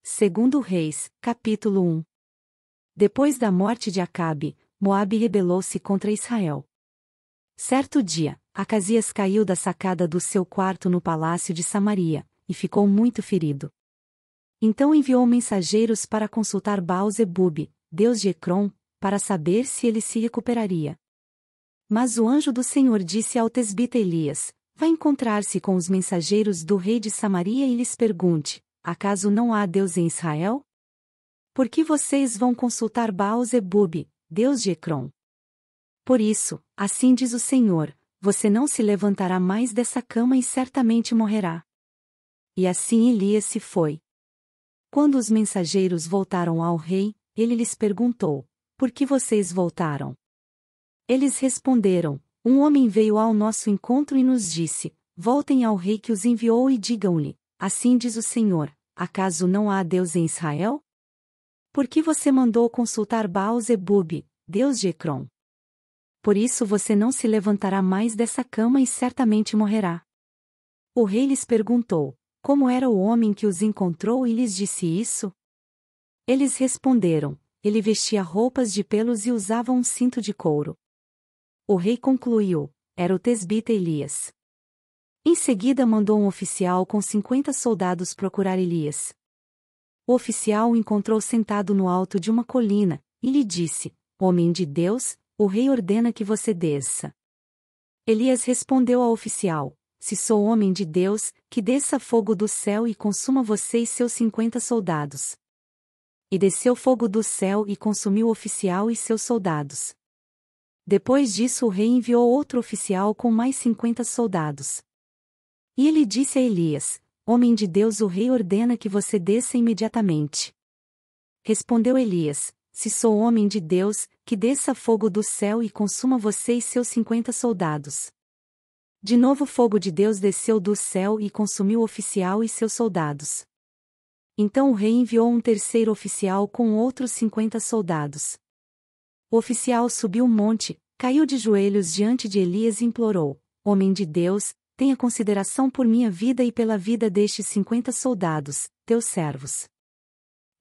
Segundo Reis, capítulo 1. Depois da morte de Acabe, Moabe rebelou-se contra Israel. Certo dia, Acasias caiu da sacada do seu quarto no palácio de Samaria, e ficou muito ferido. Então enviou mensageiros para consultar Baal-zebube, deus de Ecrom, para saber se ele se recuperaria. Mas o anjo do Senhor disse ao tesbita Elias: Vá encontrar-se com os mensageiros do rei de Samaria e lhes pergunte: acaso não há Deus em Israel? Por que vocês vão consultar Baal-zebube, deus de Ecrom? Por isso, assim diz o Senhor, você não se levantará mais dessa cama e certamente morrerá. E assim Elias se foi. Quando os mensageiros voltaram ao rei, ele lhes perguntou: Por que vocês voltaram? Eles responderam: Um homem veio ao nosso encontro e nos disse: Voltem ao rei que os enviou e digam-lhe: Assim diz o Senhor, acaso não há Deus em Israel? Por que você mandou consultar Baal-zebube, deus de Ecrom? Por isso você não se levantará mais dessa cama e certamente morrerá. O rei lhes perguntou: Como era o homem que os encontrou e lhes disse isso? Eles responderam: Ele vestia roupas de pelos e usava um cinto de couro. O rei concluiu: Era o tesbita Elias. Em seguida mandou um oficial com 50 soldados procurar Elias. O oficial o encontrou sentado no alto de uma colina, e lhe disse: Homem de Deus, o rei ordena que você desça. Elias respondeu ao oficial: Se sou homem de Deus, que desça fogo do céu e consuma você e seus 50 soldados. E desceu fogo do céu e consumiu o oficial e seus soldados. Depois disso o rei enviou outro oficial com mais 50 soldados. E ele disse a Elias: Homem de Deus, o rei ordena que você desça imediatamente. Respondeu Elias: Se sou homem de Deus, que desça fogo do céu e consuma você e seus 50 soldados. De novo fogo de Deus desceu do céu e consumiu o oficial e seus soldados. Então o rei enviou um terceiro oficial com outros 50 soldados. O oficial subiu o monte, caiu de joelhos diante de Elias e implorou: Homem de Deus, tenha consideração por minha vida e pela vida destes 50 soldados, teus servos.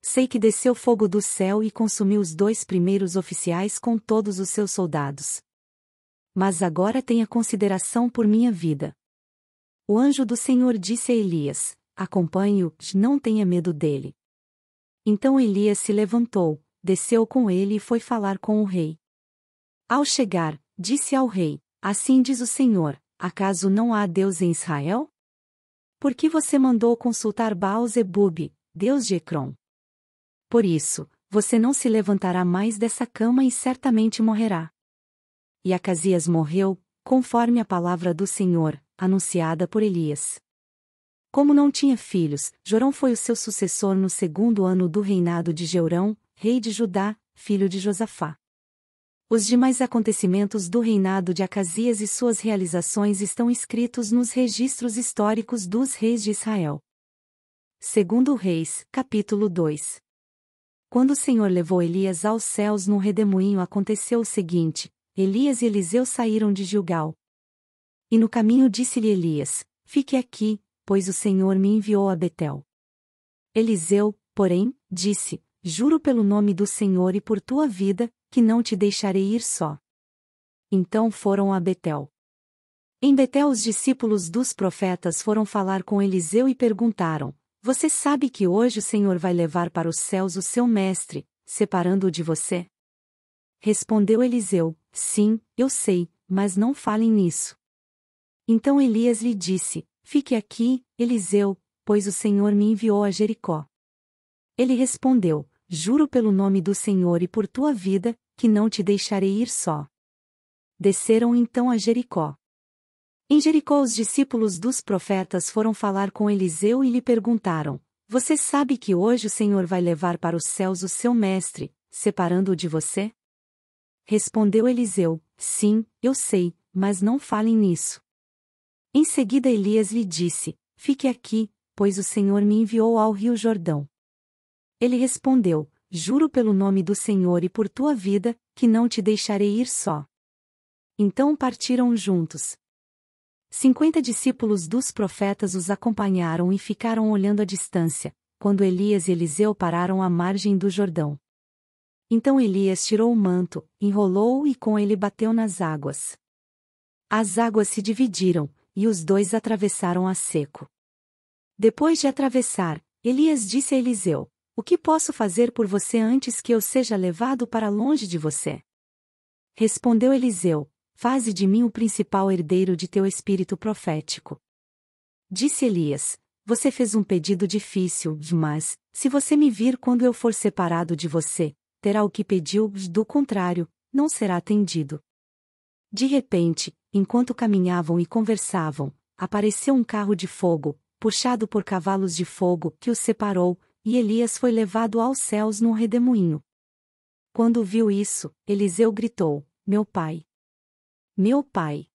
Sei que desceu fogo do céu e consumiu os 2 primeiros oficiais com todos os seus soldados. Mas agora tenha consideração por minha vida. O anjo do Senhor disse a Elias: Acompanhe-o, não tenha medo dele. Então Elias se levantou, desceu com ele e foi falar com o rei. Ao chegar, disse ao rei: Assim diz o Senhor, acaso não há Deus em Israel? Por que você mandou consultar Baal-zebube, deus de Ecrom? Por isso, você não se levantará mais dessa cama e certamente morrerá. E Acasias morreu, conforme a palavra do Senhor, anunciada por Elias. Como não tinha filhos, Jorão foi o seu sucessor no 2º ano do reinado de Jeorão, rei de Judá, filho de Josafá. Os demais acontecimentos do reinado de Acasias e suas realizações estão escritos nos registros históricos dos reis de Israel. Segundo Reis, capítulo 2. Quando o Senhor levou Elias aos céus num redemoinho, aconteceu o seguinte: Elias e Eliseu saíram de Gilgal. E no caminho disse-lhe Elias: Fique aqui, pois o Senhor me enviou a Betel. Eliseu, porém, disse: Juro pelo nome do Senhor e por tua vida, que não te deixarei ir só. Então foram a Betel. Em Betel os discípulos dos profetas foram falar com Eliseu e perguntaram: Você sabe que hoje o Senhor vai levar para os céus o seu mestre, separando-o de você? Respondeu Eliseu: Sim, eu sei, mas não falem nisso. Então Elias lhe disse: Fique aqui, Eliseu, pois o Senhor me enviou a Jericó. Ele respondeu: Juro pelo nome do Senhor e por tua vida, que não te deixarei ir só. Desceram então a Jericó. Em Jericó os discípulos dos profetas foram falar com Eliseu e lhe perguntaram: Você sabe que hoje o Senhor vai levar para os céus o seu mestre, separando-o de você? Respondeu Eliseu: Sim, eu sei, mas não falem nisso. Em seguida Elias lhe disse: Fique aqui, pois o Senhor me enviou ao rio Jordão. Ele respondeu: Juro pelo nome do Senhor e por tua vida, que não te deixarei ir só. Então partiram juntos. 50 discípulos dos profetas os acompanharam e ficaram olhando à distância, quando Elias e Eliseu pararam à margem do Jordão. Então Elias tirou o manto, enrolou-o e com ele bateu nas águas. As águas se dividiram, e os dois atravessaram a seco. Depois de atravessar, Elias disse a Eliseu: O que posso fazer por você antes que eu seja levado para longe de você? Respondeu Eliseu: Faze de mim o principal herdeiro de teu espírito profético. Disse Elias: Você fez um pedido difícil, mas, se você me vir quando eu for separado de você, terá o que pediu, do contrário, não será atendido. De repente, enquanto caminhavam e conversavam, apareceu um carro de fogo, puxado por cavalos de fogo, que os separou, e Elias foi levado aos céus num redemoinho. Quando viu isso, Eliseu gritou: Meu pai! Meu pai!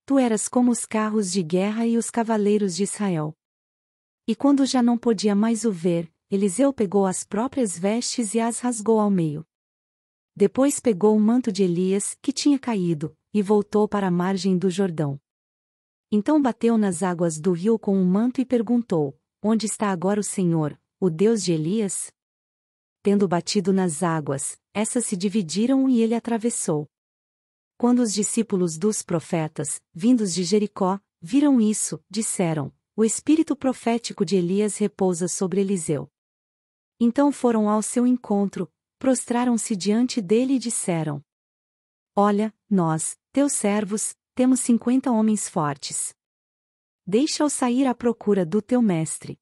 Tu eras como os carros de guerra e os cavaleiros de Israel. E quando já não podia mais o ver, Eliseu pegou as próprias vestes e as rasgou ao meio. Depois pegou o manto de Elias, que tinha caído, e voltou para a margem do Jordão. Então bateu nas águas do rio com o manto e perguntou: Onde está agora o Senhor, o Deus de Elias? Tendo batido nas águas, essas se dividiram e ele atravessou. Quando os discípulos dos profetas, vindos de Jericó, viram isso, disseram: O espírito profético de Elias repousa sobre Eliseu. Então foram ao seu encontro, prostraram-se diante dele e disseram: Olha, nós, teus servos, temos 50 homens fortes. Deixa-os sair à procura do teu mestre.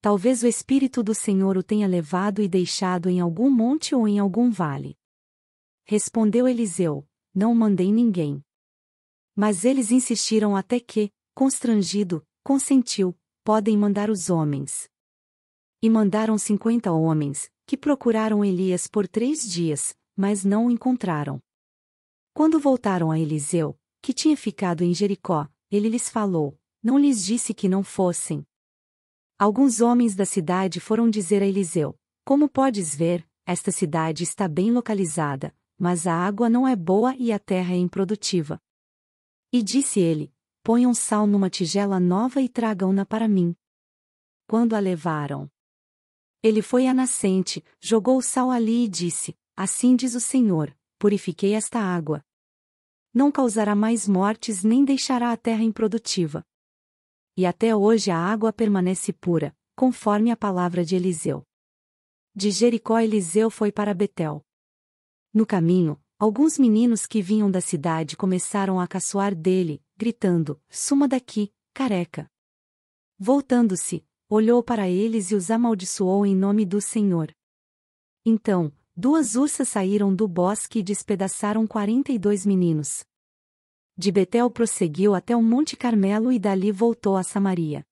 Talvez o Espírito do Senhor o tenha levado e deixado em algum monte ou em algum vale. Respondeu Eliseu: Não mandei ninguém. Mas eles insistiram até que, constrangido, consentiu: Podem mandar os homens. E mandaram 50 homens, que procuraram Elias por 3 dias, mas não o encontraram. Quando voltaram a Eliseu, que tinha ficado em Jericó, ele lhes falou: Não lhes disse que não fossem. Alguns homens da cidade foram dizer a Eliseu: Como podes ver, esta cidade está bem localizada, mas a água não é boa e a terra é improdutiva. E disse ele: Ponham sal numa tigela nova e tragam-na para mim. Quando a levaram, ele foi à nascente, jogou o sal ali e disse: Assim diz o Senhor: Purifiquei esta água. Não causará mais mortes nem deixará a terra improdutiva. E até hoje a água permanece pura, conforme a palavra de Eliseu. De Jericó Eliseu foi para Betel. No caminho, alguns meninos que vinham da cidade começaram a caçoar dele, gritando: Suma daqui, careca! Voltando-se, olhou para eles e os amaldiçoou em nome do Senhor. Então, 2 ursas saíram do bosque e despedaçaram 42 meninos. De Betel prosseguiu até o Monte Carmelo e dali voltou a Samaria.